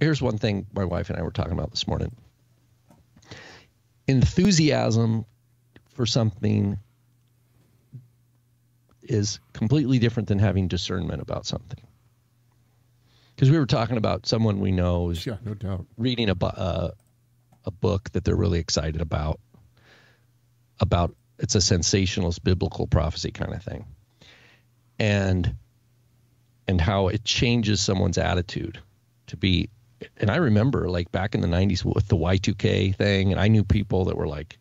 here's one thing my wife and I were talking about this morning. Enthusiasm for something is completely different than having discernment about something. Because we were talking about someone we know is no doubt reading a book that they're really excited about it's a sensationalist biblical prophecy kind of thing, and how it changes someone's attitude to be. And I remember like back in the 90s with the Y2K thing, and I knew people that were like,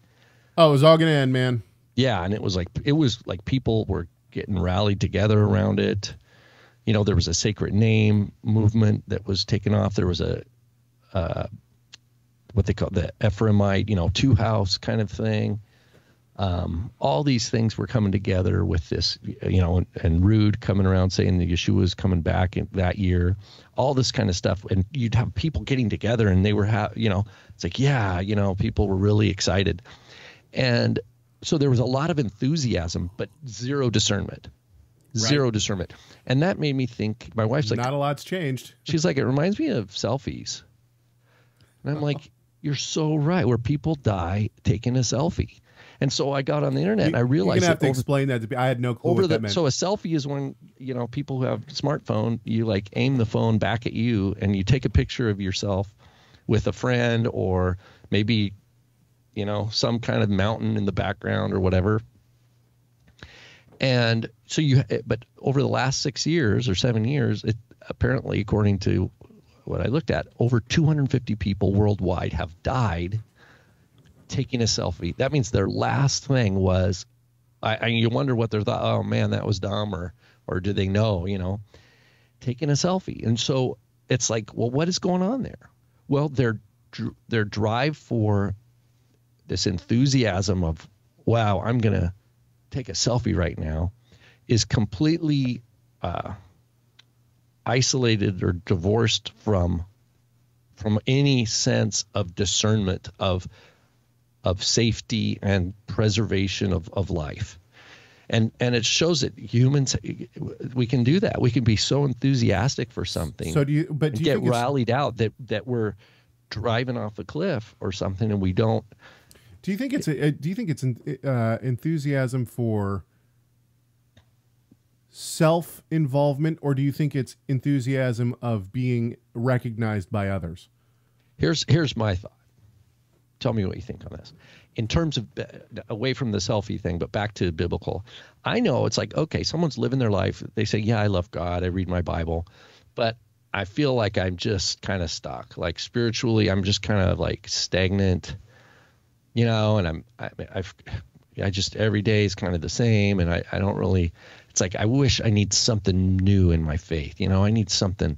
oh, it was all gonna end, man. Yeah, and it was like people were getting rallied together around it. You know, there was a sacred name movement that was taken off. There was a what they call the Ephraimite, two house kind of thing. All these things were coming together with this, and Rude coming around saying that Yeshua was coming back in that year, all this kind of stuff. And you'd have people getting together and they were, it's like, people were really excited. And so there was a lot of enthusiasm, but zero discernment. Zero discernment. And that made me think, my wife's like, not a lot's changed. She's like, it reminds me of selfies. And I'm like, you're so right, where people die taking a selfie. And so I got on the internet and I realized you're gonna have to explain that to me. I had no clue what that meant. So a selfie is when, people who have smartphone, you like aim the phone back at you and you take a picture of yourself with a friend or maybe, some kind of mountain in the background or whatever. And so but over the last 6 years or 7 years, it apparently, according to what I looked at, over 250 people worldwide have died taking a selfie. That means their last thing was, you wonder what their thought, oh man, that was dumb, or do they know, taking a selfie. And so it's like, well, what is going on there? Well, their drive for this enthusiasm of, wow, I'm going to take a selfie right now, is completely isolated or divorced from any sense of discernment of safety and preservation of life. And it shows that humans, we can do that. We can be so enthusiastic for something. So do you get rallied out that we're driving off a cliff or something, and we don't. Do you think it's enthusiasm for self-involvement, or do you think it's enthusiasm of being recognized by others? Here's my thought. Tell me what you think on this. In terms of away from the selfie thing, but back to biblical, I know it's like, okay, someone's living their life. They say, yeah, I love God. I read my Bible, but I feel like I'm just kind of stuck. Like spiritually, I'm just kind of like stagnant, and I just, every day is kind of the same. And I don't really, it's like, I wish I need something new in my faith. I need something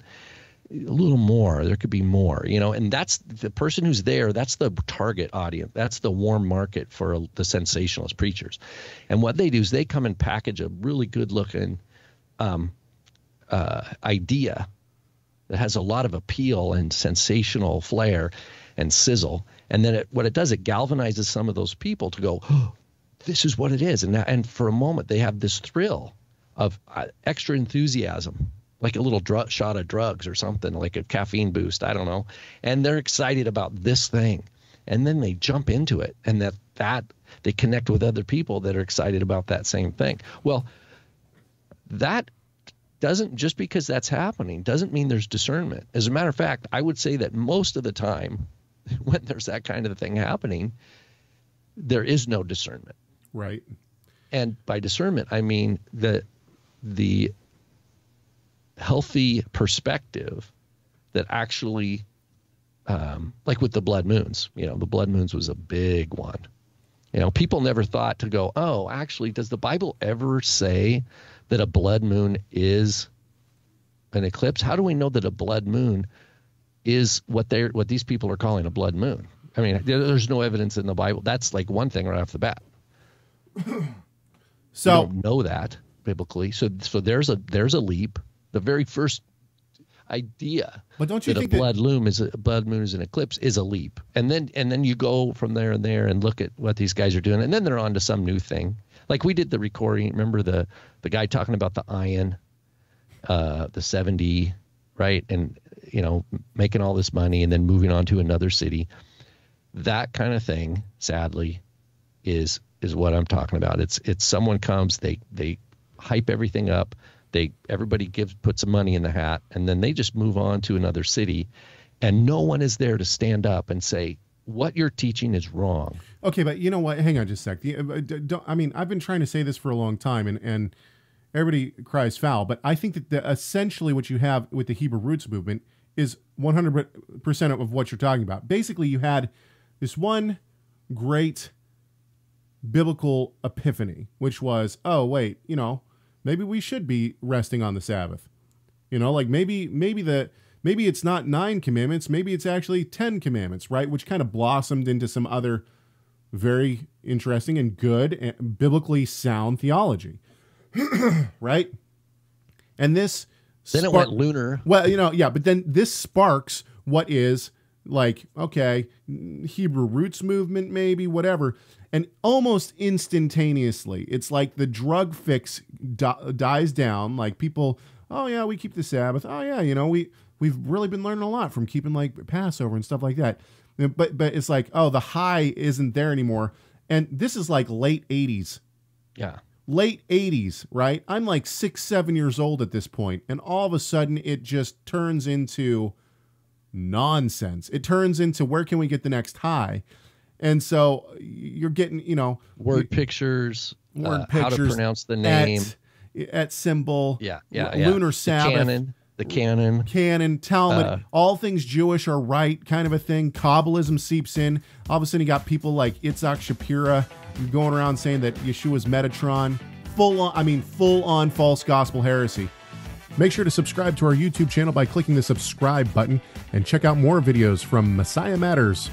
a little more. There could be more, and that's the person who's there. That's the target audience. That's the warm market for the sensationalist preachers. And what they do is they come and package a really good looking idea that has a lot of appeal and sensational flair and sizzle. And then what it does, it galvanizes some of those people to go, oh, this is what it is. And for a moment, they have this thrill of extra enthusiasm, like a little shot of drugs or something, like a caffeine boost, I don't know. And they're excited about this thing. And then they jump into it, and that they connect with other people that are excited about that same thing. Well, that doesn't, just because that's happening, doesn't mean there's discernment. As a matter of fact, I would say that most of the time when there's that kind of thing happening, there is no discernment. Right. And by discernment, I mean the healthy perspective that actually, like with the blood moons, the blood moons was a big one. People never thought to go, oh, actually, does the Bible ever say that a blood moon is an eclipse? How do we know that a blood moon is what these people are calling a blood moon? I mean, there's no evidence in the Bible. That's like one thing right off the bat. So we don't know that biblically. So there's a leap. The very first idea, but don't you that think a blood moon is an eclipse is a leap, and then you go from there and look at what these guys are doing, and then they're on to some new thing. Like we did the recording. Remember the guy talking about the ion, the 70, right? And making all this money and then moving on to another city. That kind of thing, sadly, is what I'm talking about. It's someone comes, they hype everything up, everybody puts some money in the hat, and then they just move on to another city, and no one is there to stand up and say, what you're teaching is wrong. Okay, but you know what? Hang on just a sec. I've been trying to say this for a long time, and everybody cries foul, but I think that essentially what you have with the Hebrew roots movement is 100% of what you're talking about. Basically, you had this one great biblical epiphany, which was, oh, wait, maybe we should be resting on the Sabbath. Like maybe it's not 9 commandments, maybe it's actually 10 commandments, right? Which kind of blossomed into some other very interesting and good and biblically sound theology, right? And this then it went lunar. Well, yeah, but then this sparks what is like, okay, Hebrew roots movement, maybe, whatever. And almost instantaneously, it's like the drug fix dies down. Like people, oh yeah, we keep the Sabbath. Oh yeah, we've really been learning a lot from keeping like Passover and stuff like that. But it's like, oh, the high isn't there anymore. And this is like late 80s. Yeah. Late 80s, right? I'm like 6, 7 years old at this point, and all of a sudden it just turns into nonsense. It turns into, where can we get the next high? And so you're getting, word pictures, how to pronounce the name, at symbol, lunar Sabbath, the canon, Talmud, all things Jewish are right, kind of a thing. Kabbalism seeps in. All of a sudden you got people like Itzhak Shapira going around saying that Yeshua's Metatron, full on false gospel heresy. Make sure to subscribe to our YouTube channel by clicking the subscribe button and check out more videos from Messiah Matters.